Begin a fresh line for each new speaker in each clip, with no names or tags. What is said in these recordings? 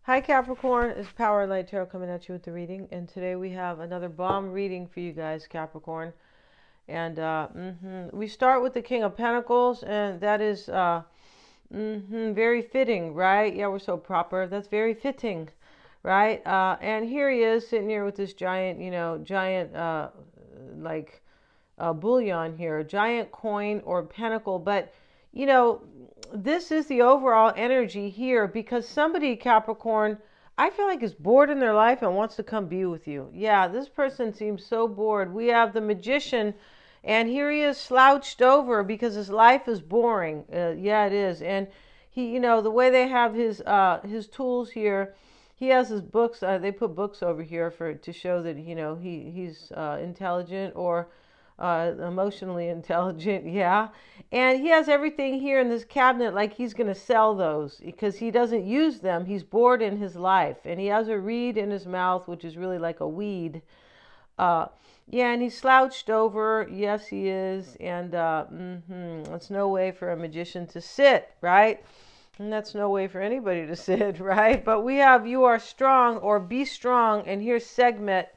Hi Capricorn, it's Power and Light Tarot coming at you with the reading, and today we have another bomb reading for you guys, Capricorn. And we start with the King of Pentacles, and that is very fitting, right? Yeah, we're so proper. That's very fitting, right? And here he is sitting here with this giant, like bullion here, a giant coin or pentacle. But you know, this is the overall energy here because somebody, Capricorn, I feel like is bored in their life and wants to come be with you. Yeah, this person seems so bored. We have the Magician, and here he is slouched over because his life is boring. Yeah, it is. And he, the way they have his tools here, he has his books. They put books over here for to show that he's intelligent or emotionally intelligent, yeah. And he has everything here in this cabinet like he's going to sell those because he doesn't use them. He's bored in his life. And he has a reed in his mouth, which is really like a weed. Uh, yeah, and he's slouched over. Yes, he is. And it's no way for a magician to sit, right? And that's no way for anybody to sit, right? But we have you are strong or be strong. And here's Segmet.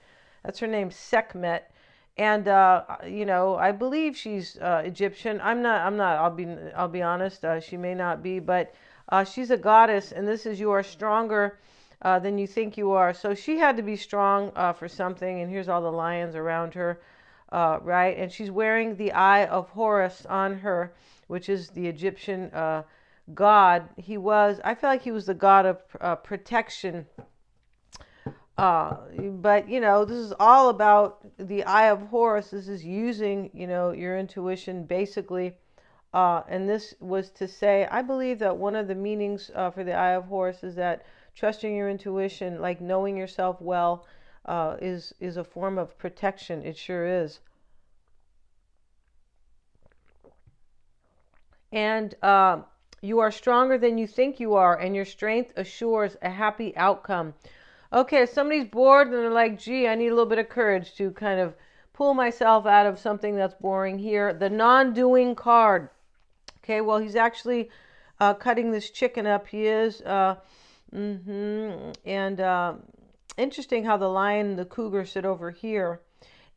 That's her name, Sekhmet. And I believe she's Egyptian. I'm not. I'll be honest. She may not be, but she's a goddess, and this is you are stronger than you think you are. So she had to be strong for something. And here's all the lions around her, right? And she's wearing the Eye of Horus on her, which is the Egyptian god. I feel like he was the god of protection. But this is all about the Eye of Horus. This is using, your intuition basically. And this was to say, I believe that one of the meanings for the Eye of Horus is that trusting your intuition, like knowing yourself well, is a form of protection. It sure is. And you are stronger than you think you are, and your strength assures a happy outcome. Okay, if somebody's bored and they're like, gee, I need a little bit of courage to kind of pull myself out of something that's boring here. The non-doing card. Okay, well, he's actually cutting this chicken up. He is. And interesting how the lion and the cougar sit over here.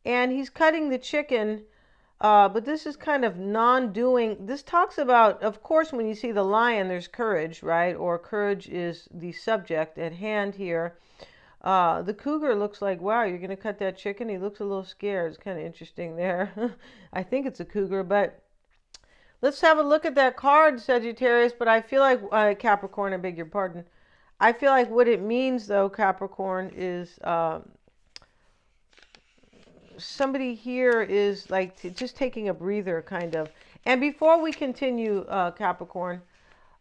And he's cutting the chicken, but this is kind of non-doing. This talks about, of course, when you see the lion, there's courage, right? Or courage is the subject at hand here. The cougar looks like, wow, you're going to cut that chicken? He looks a little scared. It's kind of interesting there. I think it's a cougar, but let's have a look at that card, Sagittarius. But I feel like, Capricorn, I beg your pardon. I feel like what it means, though, Capricorn, is somebody here is like just taking a breather, kind of. And before we continue, Capricorn,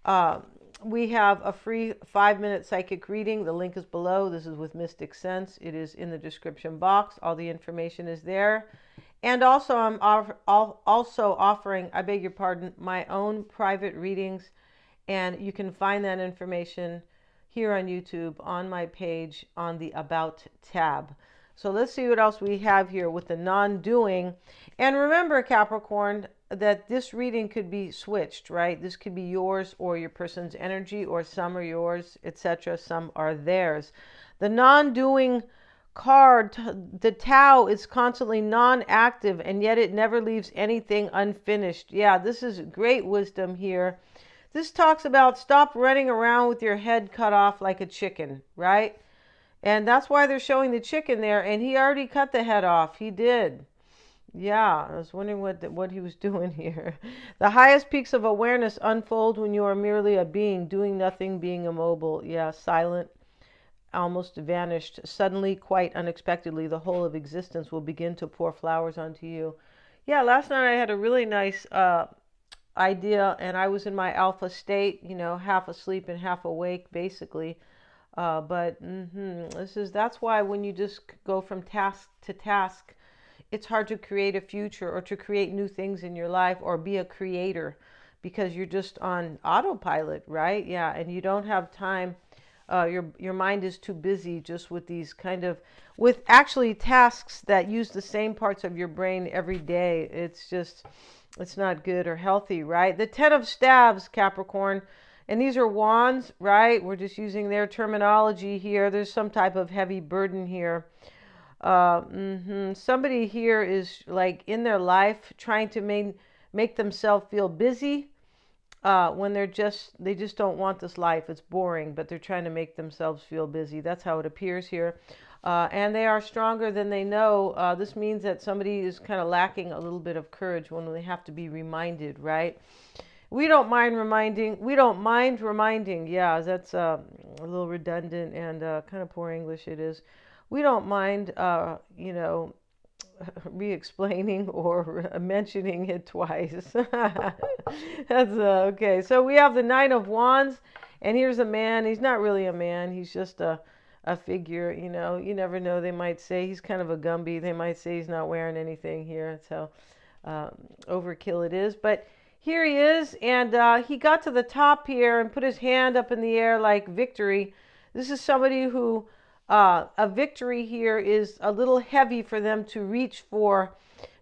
uh, we have a free 5-minute psychic reading. The link is below. This is with Mystic Sense. It is in the description box. All the information is there. And also, I'm also offering, I beg your pardon, my own private readings. And you can find that information here on YouTube on my page on the About tab. So let's see what else we have here with the non-doing. And remember, Capricorn, that this reading could be switched, right? This could be yours or your person's energy, or some are yours, etc. Some are theirs. The non-doing card, the Tao, is constantly non-active, and yet it never leaves anything unfinished. Yeah, this is great wisdom here. This talks about stop running around with your head cut off like a chicken, right? And that's why they're showing the chicken there. And he already cut the head off. He did. Yeah, I was wondering what he was doing here. The highest peaks of awareness unfold when you are merely a being, doing nothing, being immobile. Yeah, silent, almost vanished. Suddenly, quite unexpectedly, the whole of existence will begin to pour flowers onto you. Yeah, last night I had a really nice idea, and I was in my alpha state, half asleep and half awake, basically. But that's why when you just go from task to task, it's hard to create a future or to create new things in your life or be a creator because you're just on autopilot, right? Yeah, and you don't have time. Your mind is too busy just with these with actually tasks that use the same parts of your brain every day. It's not good or healthy, right? The Ten of Staves, Capricorn, And these are wands, right? We're just using their terminology here. There's some type of heavy burden here. Somebody here is like in their life trying to make themselves feel busy when they just don't want this life. It's boring, but they're trying to make themselves feel busy. That's how it appears here. And they are stronger than they know. This means that somebody is kind of lacking a little bit of courage when they have to be reminded, right? We don't mind reminding. We don't mind reminding. Yeah, that's a little redundant and kind of poor English it is. We don't mind, re-explaining or mentioning it twice. That's okay. So we have the Nine of Wands, and here's a man. He's not really a man. He's just a figure. You never know. They might say he's kind of a Gumby. They might say he's not wearing anything here. That's how overkill it is. But here he is, and he got to the top here and put his hand up in the air like victory. This is somebody who a victory here is a little heavy for them to reach for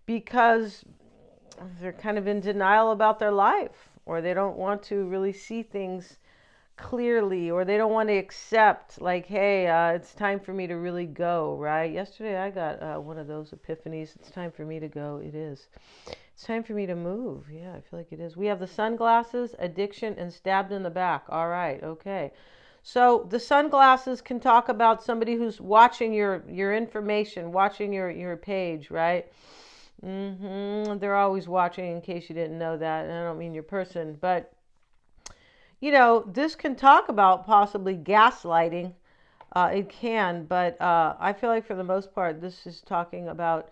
because they're kind of in denial about their life, or they don't want to really see things clearly, or they don't want to accept, like, hey, it's time for me to really go, right? Yesterday I got one of those epiphanies. It's time for me to go. It is. It's time for me to move. Yeah, I feel like it is. We have the sunglasses, addiction, and stabbed in the back. All right, okay. So the sunglasses can talk about somebody who's watching your information, watching your page, right? They're always watching, in case you didn't know that. And I don't mean your person, but this can talk about possibly gaslighting. It can, but I feel like for the most part, this is talking about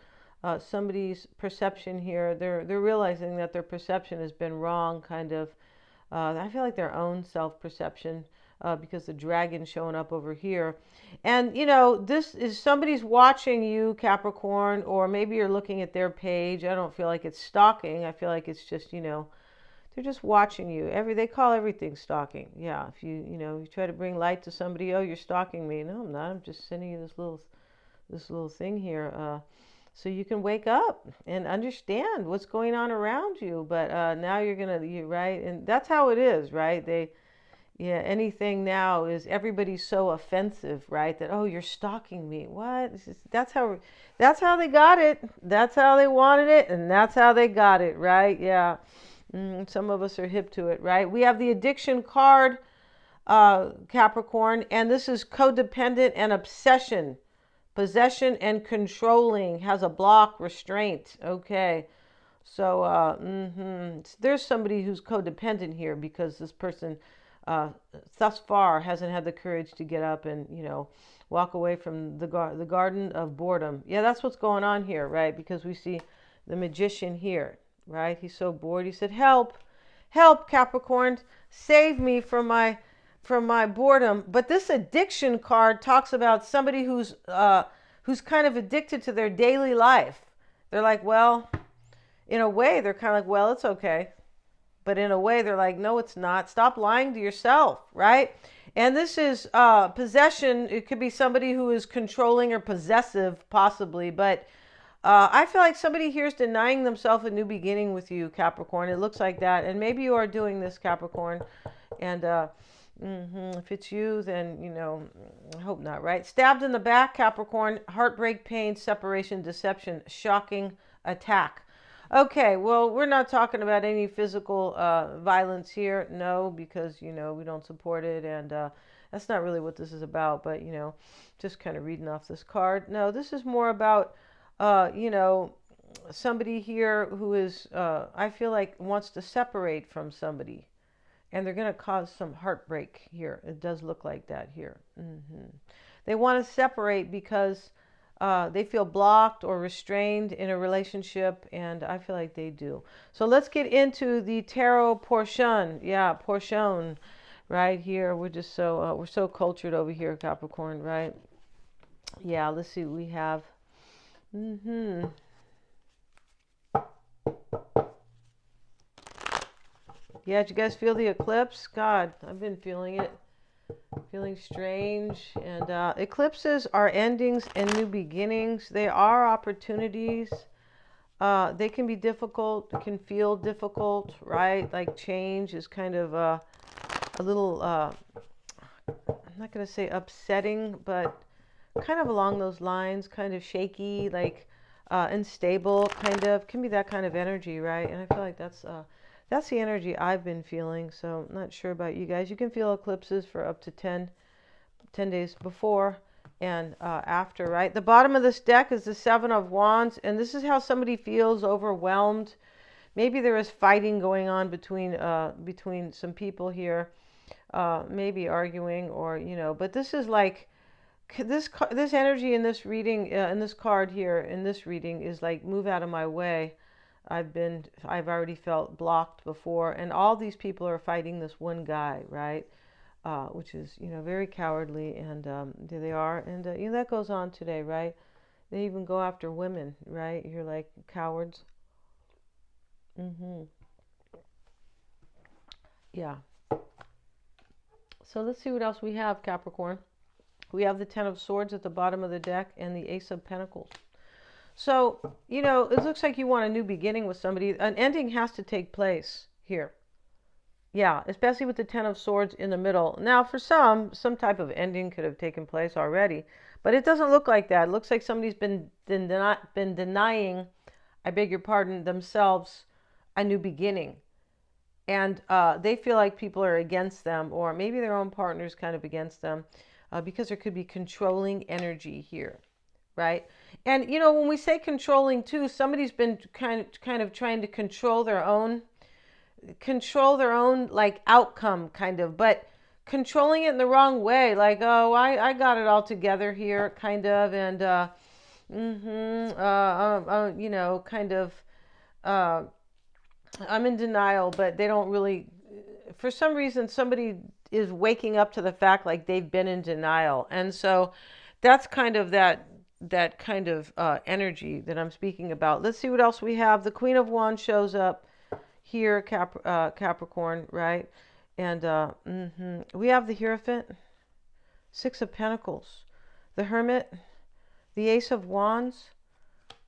somebody's perception here. They're realizing that their perception has been wrong, kind of. I feel like their own self-perception, because the dragon's showing up over here. And, this is somebody's watching you, Capricorn, or maybe you're looking at their page. I don't feel like it's stalking. I feel like it's just, they're just watching you. They call everything stalking. Yeah, if you try to bring light to somebody, oh, you're stalking me. No, I'm not. I'm just sending you this little thing here, so you can wake up and understand what's going on around you. But now you're right, and that's how it is, right? Anything now is, everybody's so offensive, right? That, oh, you're stalking me. What? That's how they got it. That's how they wanted it, and that's how they got it, right? Yeah. Some of us are hip to it, right? We have the addiction card, Capricorn, and this is codependent and obsession, possession and controlling, has a block, restraint. Okay. So there's somebody who's codependent here because this person thus far hasn't had the courage to get up and walk away from the garden of boredom. Yeah, that's what's going on here, right? Because we see the magician here, right? He's so bored. He said, help, Capricorn, save me from my boredom. But this addiction card talks about somebody who's kind of addicted to their daily life. They're like, well, in a way, they're kind of like, well, it's okay. But in a way, they're like, no, it's not. Stop lying to yourself, right? And this is possession. It could be somebody who is controlling or possessive, possibly. But I feel like somebody here is denying themselves a new beginning with you, Capricorn. It looks like that. And maybe you are doing this, Capricorn. And if it's you, then, I hope not, right? Stabbed in the back, Capricorn. Heartbreak, pain, separation, deception, shocking attack. Okay, well, we're not talking about any physical violence here. No, because, we don't support it. And that's not really what this is about. But, just kind of reading off this card. No, this is more about, somebody here who is, I feel like, wants to separate from somebody. And they're going to cause some heartbreak here. It does look like that here. They want to separate because they feel blocked or restrained in a relationship, and I feel like they do. So let's get into the tarot portion. Yeah, portion right here. We're just we're so cultured over here, Capricorn, right? Yeah, let's see what we have. Yeah, did you guys feel the eclipse? God, I've been feeling it. Feeling strange. And eclipses are endings and new beginnings. They are opportunities. They can be difficult, can feel difficult, right? Like change is kind of a little, I'm not going to say upsetting, but kind of along those lines, kind of shaky, like unstable, kind of, can be that kind of energy, right? And I feel like that's the energy I've been feeling. So I'm not sure about you guys. You can feel eclipses for up to 10 days before and after, right? The bottom of this deck is the Seven of Wands, and this is how somebody feels overwhelmed. Maybe there is fighting going on between some people here, maybe arguing, or but this is like this energy in this reading, in this card here in this reading, is like, move out of my way. I've already felt blocked before, and all these people are fighting this one guy, right? Which is very cowardly, and there they are, and that goes on today, right? They even go after women, right? You're like cowards. Yeah. So let's see what else we have, Capricorn. We have the Ten of Swords at the bottom of the deck and the Ace of Pentacles. So, it looks like you want a new beginning with somebody. An ending has to take place here. Yeah, especially with the Ten of Swords in the middle. Now, for some type of ending could have taken place already, but it doesn't look like that. It looks like somebody's been denying, I beg your pardon, themselves a new beginning. And they feel like people are against them, or maybe their own partner's kind of against them, because there could be controlling energy here, right? And when we say controlling too, somebody's been kind of trying to control their own like outcome, kind of, but controlling it in the wrong way, like, oh, I got it all together here, kind of, and kind of, I'm in denial, but they don't really, for some reason, somebody is waking up to the fact like they've been in denial. And so that's kind of that kind of energy that I'm speaking about. Let's see what else we have. The Queen of Wands shows up here, Capricorn, right? And we have the Hierophant, Six of Pentacles, the Hermit, the Ace of Wands,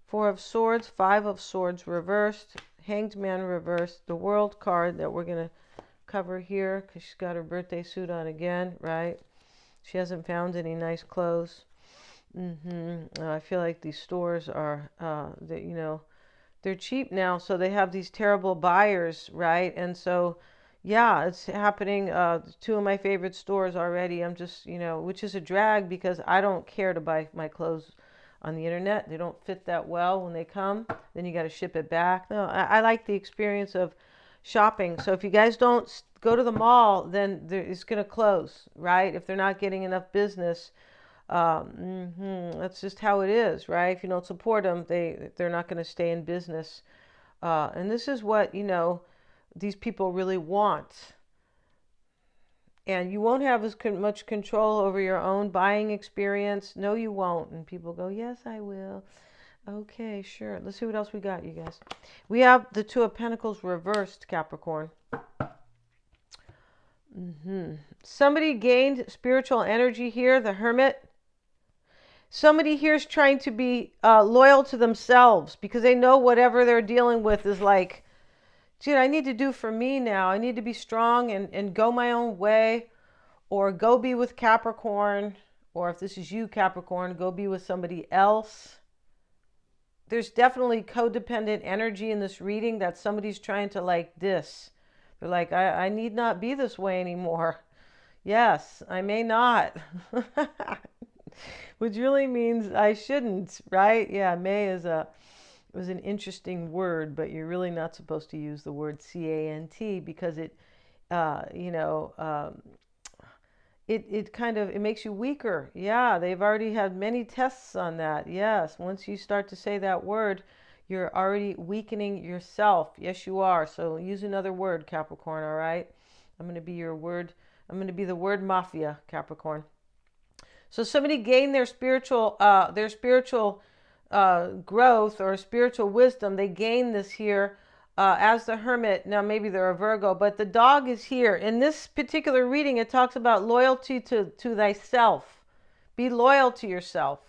Four of Swords, Five of Swords reversed, Hanged Man reversed, the World card that we're going to cover here because she's got her birthday suit on again, right? She hasn't found any nice clothes. I feel like these stores are, they're cheap now, so they have these terrible buyers, right? And so, yeah, it's happening. Two of my favorite stores already. I'm just, which is a drag because I don't care to buy my clothes on the internet. They don't fit that well when they come. Then you got to ship it back. No, I like the experience of shopping. So if you guys don't go to the mall, then it's going to close, right? If they're not getting enough business, that's just how it is, right? If you don't support them, they're not going to stay in business. And this is what, these people really want. And you won't have as much control over your own buying experience. No, you won't. And people go, yes, I will. Okay, sure. Let's see what else we got, you guys. We have the Two of Pentacles reversed, Capricorn. Somebody gained spiritual energy here, the Hermit. Somebody here is trying to be loyal to themselves because they know whatever they're dealing with is like, dude, I need to do for me now. I need to be strong and go my own way, or go be with Capricorn, or if this is you, Capricorn, go be with somebody else. There's definitely codependent energy in this reading that somebody's trying to like this. They're like, I need not be this way anymore. Yes, I may not. Which really means I shouldn't, right? Yeah, may was an interesting word, but you're really not supposed to use the word CANT because it it makes you weaker. Yeah, they've already had many tests on that. Yes, once you start to say that word, you're already weakening yourself. Yes, you are. So use another word, Capricorn, all right? I'm going to be your word. I'm going to be the word mafia, Capricorn. So somebody gained their spiritual growth or spiritual wisdom. They gain this here as the Hermit. Now maybe they're a Virgo, but the dog is here. In this particular reading, it talks about loyalty to thyself. Be loyal to yourself.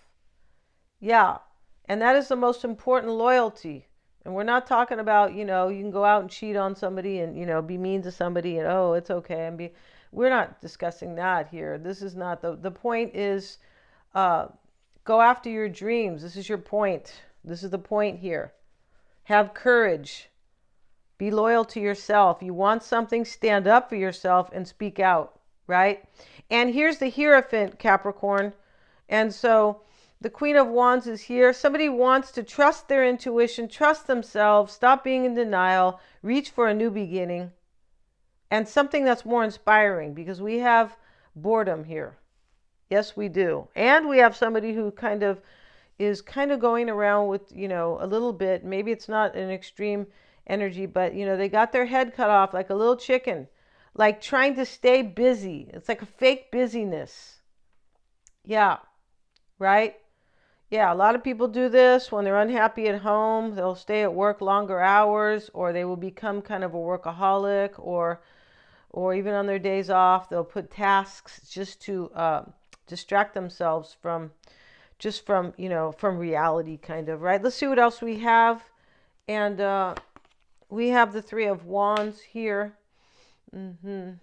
Yeah, and that is the most important loyalty. And we're not talking about, you can go out and cheat on somebody and, be mean to somebody and, oh, it's okay. we're not discussing that here. This is not the point is uh, go after your dreams. This is your point. This is the point here. Have courage. Be loyal to yourself. You want something, stand up for yourself and speak out, right? And here's the Hierophant, Capricorn. And so the Queen of Wands is here. Somebody wants to trust their intuition, trust themselves, stop being in denial, reach for a new beginning, and something that's more inspiring, because we have boredom here. Yes, we do. And we have somebody who is kind of going around with, a little bit, maybe it's not an extreme energy, but, they got their head cut off like a little chicken, like trying to stay busy. It's like a fake busyness. Yeah, right? Yeah, a lot of people do this when they're unhappy at home. They'll stay at work longer hours, or they will become kind of a workaholic, or even on their days off, they'll put tasks just to distract themselves from from reality, kind of, right? Let's see what else we have. And we have the Three of Wands here. The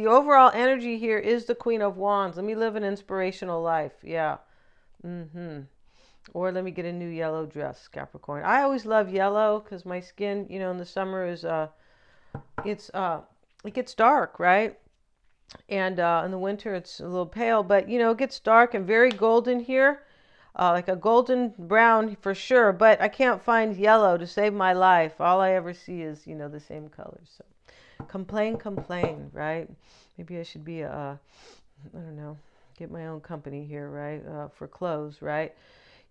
overall energy here is the Queen of Wands. Let me live an inspirational life. Yeah. Or let me get a new yellow dress, Capricorn. I always love yellow because my skin, in the summer is it gets dark, right? And in the winter it's a little pale, but it gets dark and very golden here, like a golden brown for sure. But I can't find yellow to save my life. All I ever see is the same colors. So complain, right? Maybe I should be I don't know, get my own company here, right? For clothes, right?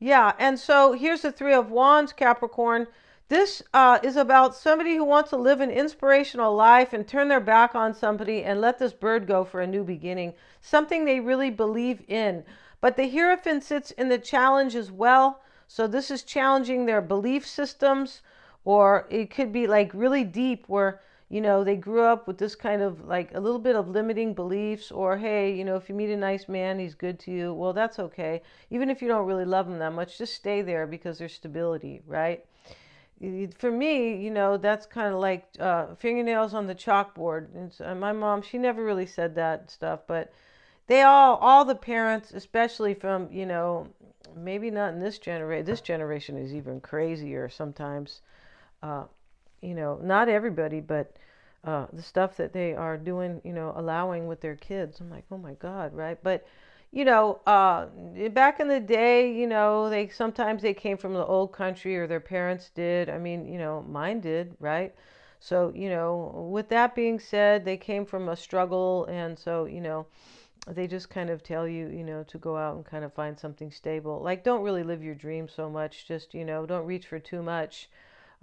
Yeah. And so here's the Three of Wands, Capricorn. This is about somebody who wants to live an inspirational life and turn their back on somebody and let this bird go for a new beginning, something they really believe in. But the Hierophant sits in the challenge as well. So this is challenging their belief systems, or it could be like really deep where, they grew up with this kind of like a little bit of limiting beliefs, or, hey, if you meet a nice man, he's good to you. Well, that's okay. Even if you don't really love him that much, just stay there because there's stability, right? For me, that's kind of like fingernails on the chalkboard. And my mom, she never really said that stuff, but they all the parents, especially from, maybe not in this generation. This generation is even crazier sometimes. Not everybody, but the stuff that they are doing, allowing with their kids. I'm like, oh my God, right? But back in the day, they came from the old country, or their parents did. I mean, mine did, right? So, with that being said, they came from a struggle. And so, they just kind of tell you, to go out and kind of find something stable. Like, don't really live your dreams so much. Just, don't reach for too much.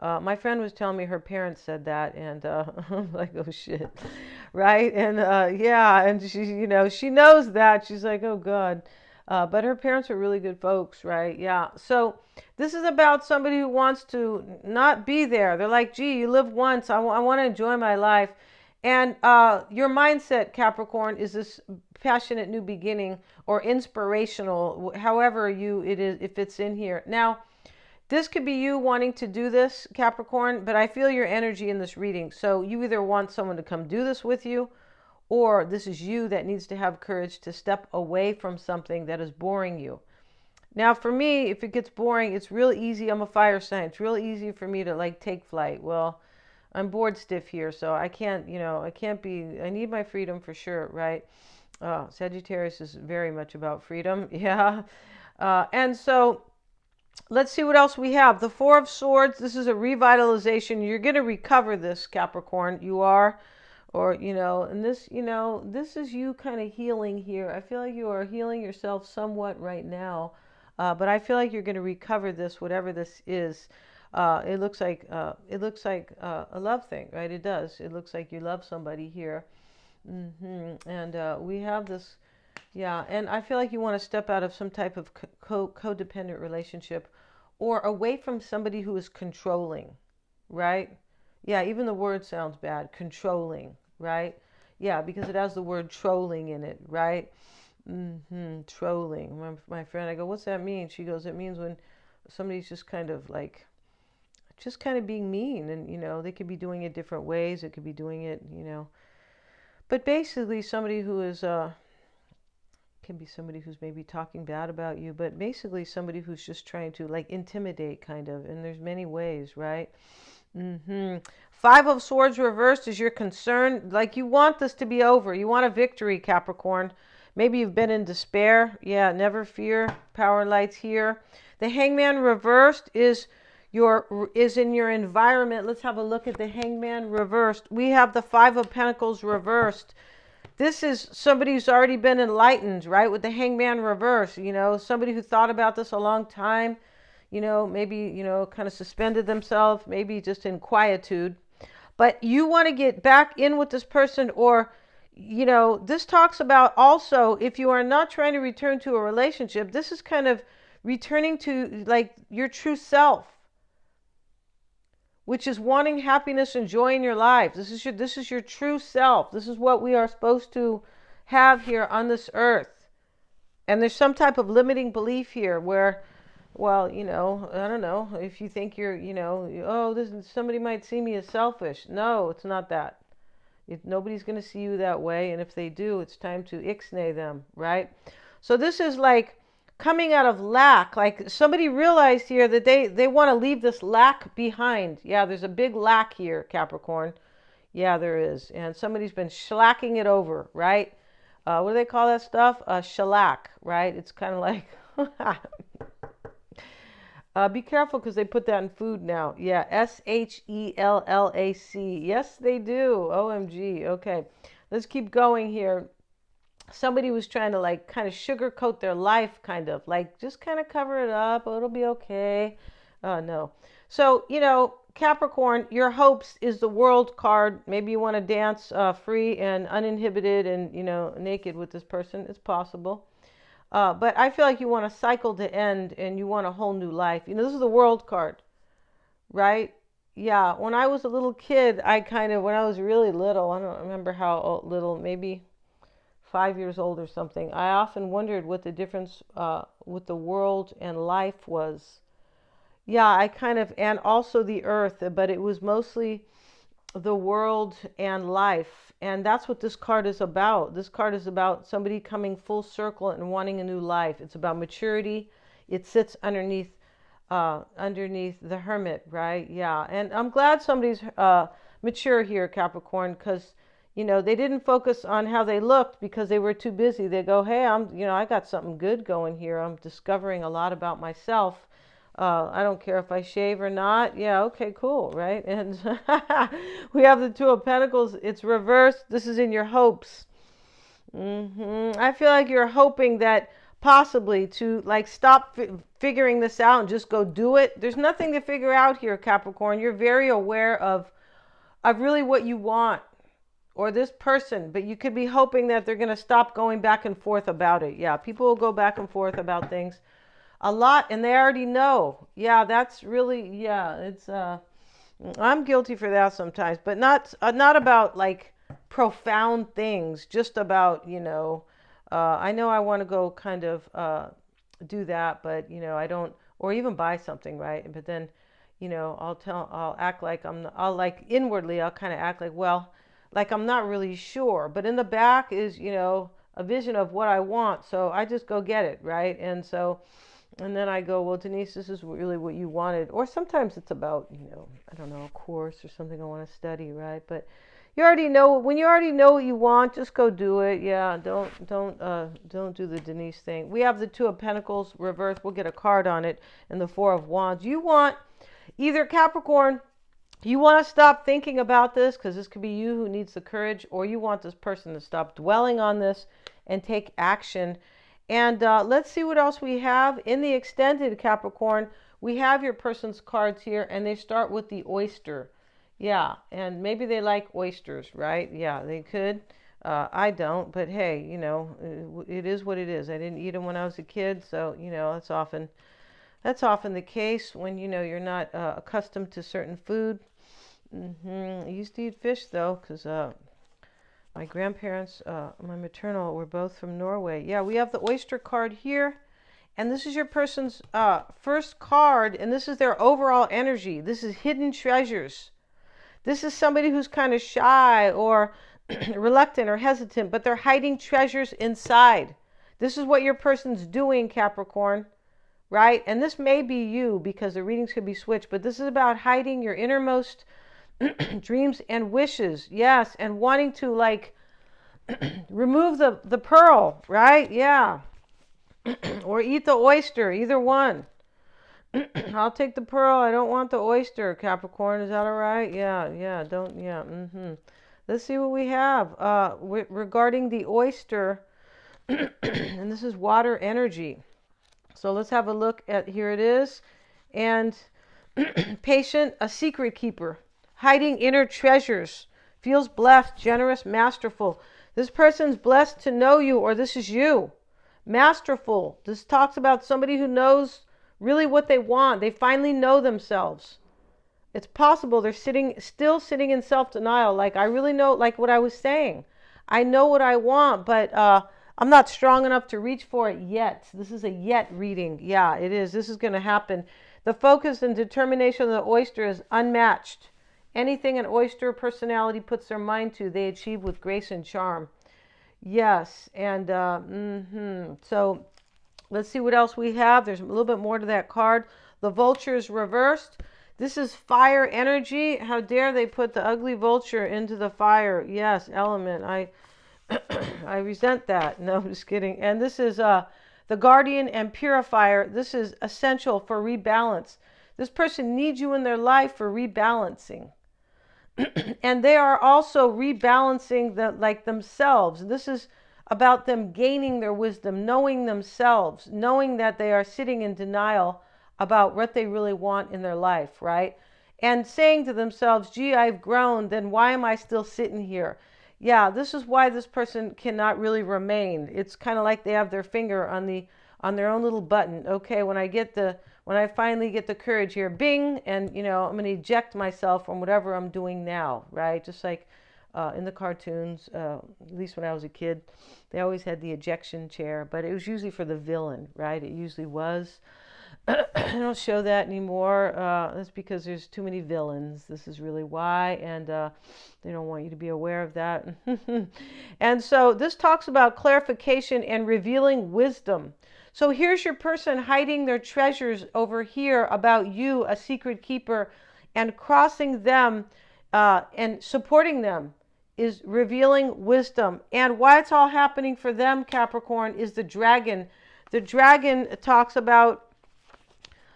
My friend was telling me her parents said that, and I'm like, oh shit, right? And yeah, and she knows that. She's like, oh God. But her parents are really good folks, right? Yeah. So this is about somebody who wants to not be there. They're like, gee, you live once. I want to enjoy my life. And your mindset, Capricorn, is this passionate new beginning or inspirational, however it is, if it's in here. Now, this could be you wanting to do this, Capricorn, but I feel your energy in this reading. So you either want someone to come do this with you, or this is you that needs to have courage to step away from something that is boring you. Now, for me, if it gets boring, it's real easy. I'm a fire sign. It's real easy for me to like take flight. Well, I'm bored stiff here, so I can't, I need my freedom for sure, right? Sagittarius is very much about freedom. Yeah. And so let's see what else we have. The Four of Swords. This is a revitalization. You're going to recover this, Capricorn. You are. Or, and this, this is you kind of healing here. I feel like you are healing yourself somewhat right now. But I feel like you're going to recover this, whatever this is. It looks like a love thing, right? It does. It looks like you love somebody here. And we have this. Yeah, and I feel like you want to step out of some type of codependent relationship, or away from somebody who is controlling, right? Yeah, even the word sounds bad, controlling, right? Yeah, because it has the word trolling in it, right? Trolling. My friend, I go, what's that mean? She goes, it means when somebody's just kind of like just kind of being mean. And, they could be doing it different ways. It could be doing it, But basically, somebody who is, can be somebody who's maybe talking bad about you, but basically somebody who's just trying to like intimidate kind of. And there's many ways, right? Five of Swords reversed is your concern. Like you want this to be over. You want a victory, Capricorn. Maybe you've been in despair. Yeah, never fear. Power lights here. The Hangman reversed is in your environment. Let's have a look at the Hangman reversed. We have the Five of Pentacles reversed. This is somebody who's already been enlightened, right? With the Hangman reversed, somebody who thought about this a long time, maybe, kind of suspended themselves, maybe just in quietude. But you want to get back in with this person, or, this talks about also if you are not trying to return to a relationship, this is kind of returning to like your true self, which is wanting happiness and joy in your life. This is your true self. This is what we are supposed to have here on this earth. And there's some type of limiting belief here where, well, I don't know, if you think you're, somebody might see me as selfish. No, it's not that. Nobody's going to see you that way. And if they do, it's time to ixnay them, right? So this is like coming out of lack. Like somebody realized here that they want to leave this lack behind. Yeah, there's a big lack here, Capricorn. Yeah, there is. And somebody's been shellacking it over, right? What do they call that stuff? Shellac, right? It's kind of like... be careful because they put that in food now. Yeah, Shellac. Yes, they do. OMG. Okay, let's keep going here. Somebody was trying to like kind of sugarcoat their life, kind of like just kind of cover it up. Oh, it'll be okay. No. So, Capricorn, your hopes is the World card. Maybe you want to dance free and uninhibited and, naked with this person. It's possible. But I feel like you want a cycle to end and you want a whole new life. This is the World card, right? Yeah. When I was a little kid, when I was really little, I don't remember how little, maybe 5 years old or something, I often wondered what the difference with the world and life was. Yeah, and also the earth, but it was mostly the world and life. And that's what this card is about. This card is about somebody coming full circle and wanting a new life. It's about maturity. It sits underneath the Hermit, right? Yeah. And I'm glad somebody's mature here, Capricorn, because they didn't focus on how they looked because they were too busy. They go, hey, I got something good going here. I'm discovering a lot about myself. I don't care if I shave or not. Yeah, okay, cool, right? And we have the Two of Pentacles. It's reversed. This is in your hopes. I feel like you're hoping that possibly to like stop figuring this out and just go do it. There's nothing to figure out here, Capricorn. You're very aware of really what you want or this person, but you could be hoping that they're going to stop going back and forth about it. Yeah, people will go back and forth about things a lot and they already know. Yeah, that's really, yeah, it's I'm guilty for that sometimes, but not about like profound things, just about, I know I want to go kind of do that, but I don't, or even buy something, right? But then, I'll act like I'll like inwardly, I'll kind of act like, well, like I'm not really sure, but in the back is, a vision of what I want. So I just go get it, right? And then I go, well, Denise, this is really what you wanted. Or sometimes it's about, I don't know, a course or something I want to study, right? But you already know, when you already know what you want, just go do it. Yeah, don't do the Denise thing. We have the Two of Pentacles reversed. We'll get a card on it, and the Four of Wands. You want either, Capricorn, you want to stop thinking about this because this could be you who needs the courage, or you want this person to stop dwelling on this and take action. And let's see what else we have. In the extended, Capricorn, we have your person's cards here, and they start with the oyster. Yeah, and maybe they like oysters, right? Yeah, they could. I don't, but hey, it is what it is. I didn't eat them when I was a kid, so, that's often the case when, you're not accustomed to certain food. I used to eat fish, though, because my grandparents, my maternal, were both from Norway. Yeah, we have the oyster card here. And this is your person's first card, and this is their overall energy. This is hidden treasures. This is somebody who's kind of shy or reluctant or hesitant, but they're hiding treasures inside. This is what your person's doing, Capricorn, right? And this may be you because the readings could be switched, but this is about hiding your innermost dreams and wishes. Yes, and wanting to like remove the pearl, right? Yeah. Or eat the oyster, either one. I'll take the pearl. I don't want the oyster, Capricorn. Is that all right? Yeah, don't, yeah. Let's see what we have regarding the oyster. And this is water energy. So let's have a look at, here it is. And patient, a secret keeper, hiding inner treasures, feels blessed, generous, masterful. This person's blessed to know you, or this is you. Masterful. This talks about somebody who knows really what they want. They finally know themselves. It's possible they're still sitting in self-denial. Like, I really know, like what I was saying. I know what I want, but I'm not strong enough to reach for it yet. This is a yet reading. Yeah, it is. This is going to happen. The focus and determination of the oyster is unmatched. Anything an oyster personality puts their mind to, they achieve with grace and charm. Yes, and so let's see what else we have. There's a little bit more to that card. The vulture is reversed. This is fire energy. How dare they put the ugly vulture into the fire? Yes, element. I resent that. No, I'm just kidding. And this is the guardian and purifier. This is essential for rebalance. This person needs you in their life for rebalancing. And they are also rebalancing themselves. This is about them gaining their wisdom, knowing themselves, knowing that they are sitting in denial about what they really want in their life, right? And saying to themselves, gee, I've grown, then why am I still sitting here? Yeah, this is why this person cannot really remain. It's kind of like they have their finger on their own little button. Okay, when I finally get the courage here, bing, and I'm going to eject myself from whatever I'm doing now, right? Just like in the cartoons, at least when I was a kid, they always had the ejection chair, but it was usually for the villain, right? It usually was. I don't show that anymore. That's because there's too many villains. This is really why, and they don't want you to be aware of that. And so this talks about clarification and revealing wisdom. So here's your person hiding their treasures over here about you, a secret keeper, and crossing them and supporting them is revealing wisdom. And why it's all happening for them, Capricorn, is the dragon. The dragon talks about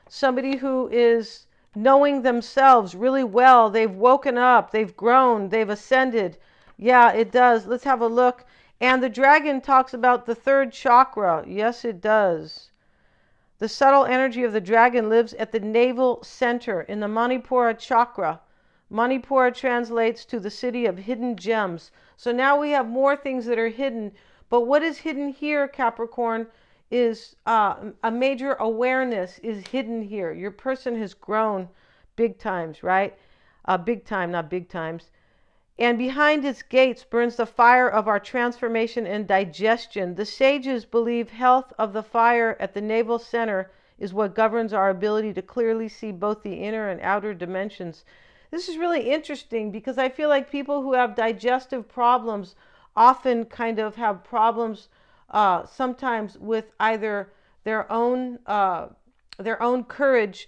somebody who is knowing themselves really well. They've woken up, they've grown, they've ascended. Yeah, it does. Let's have a look. And the dragon talks about the third chakra. Yes, it does. The subtle energy of the dragon lives at the navel center in the Manipura chakra. Manipura translates to the city of hidden gems. So now we have more things that are hidden. But what is hidden here, Capricorn, is a major awareness is hidden here. Your person has grown big times, right? Big time, not big times. And behind its gates burns the fire of our transformation and digestion. The sages believe health of the fire at the navel center is what governs our ability to clearly see both the inner and outer dimensions. This is really interesting because I feel like people who have digestive problems often kind of have problems sometimes with either their own courage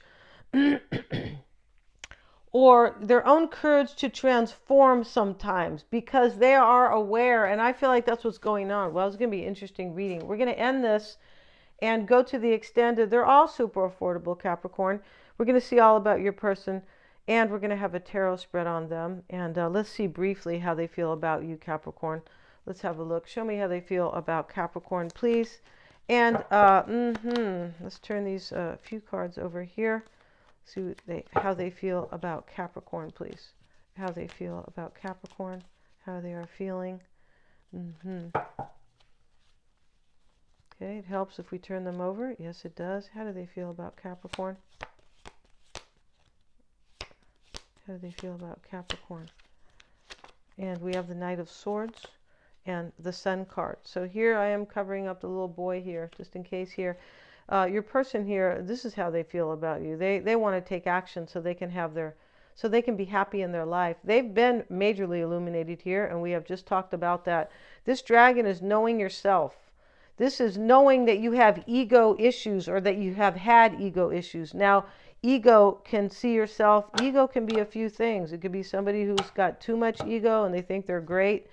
or their own courage to transform sometimes because they are aware, and I feel like that's what's going on. Well, it's going to be an interesting reading. We're going to end this and go to the extended. They're all super affordable, Capricorn. We're going to see all about your person, and we're going to have a tarot spread on them. And let's see briefly how they feel about you, Capricorn. Let's have a look. Show me how they feel about Capricorn, please. And let's turn these few cards over here. See how they feel about Capricorn, please. How they feel about Capricorn, how they are feeling. Okay, it helps if we turn them over. Yes, it does. How do they feel about Capricorn? How do they feel about Capricorn? And we have the Knight of Swords and the Sun card. So here I am covering up the little boy here, just in case here. Your person here, this is how they feel about you. They want to take action so they can have so they can be happy in their life. They've been majorly illuminated here, and we have just talked about that. This dragon is knowing yourself. This is knowing that you have ego issues, or that you have had ego issues. Now, ego can see yourself. Ego can be a few things. It could be somebody who's got too much ego and they think they're great,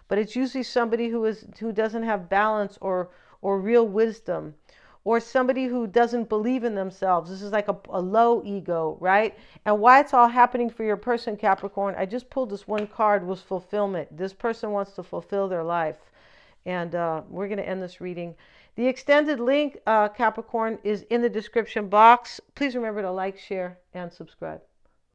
but it's usually somebody who doesn't have balance or real wisdom, or somebody who doesn't believe in themselves. This is like a low ego, right? And why it's all happening for your person, Capricorn, I just pulled this one card, was fulfillment. This person wants to fulfill their life. And we're going to end this reading. The extended link, Capricorn, is in the description box. Please remember to like, share, and subscribe.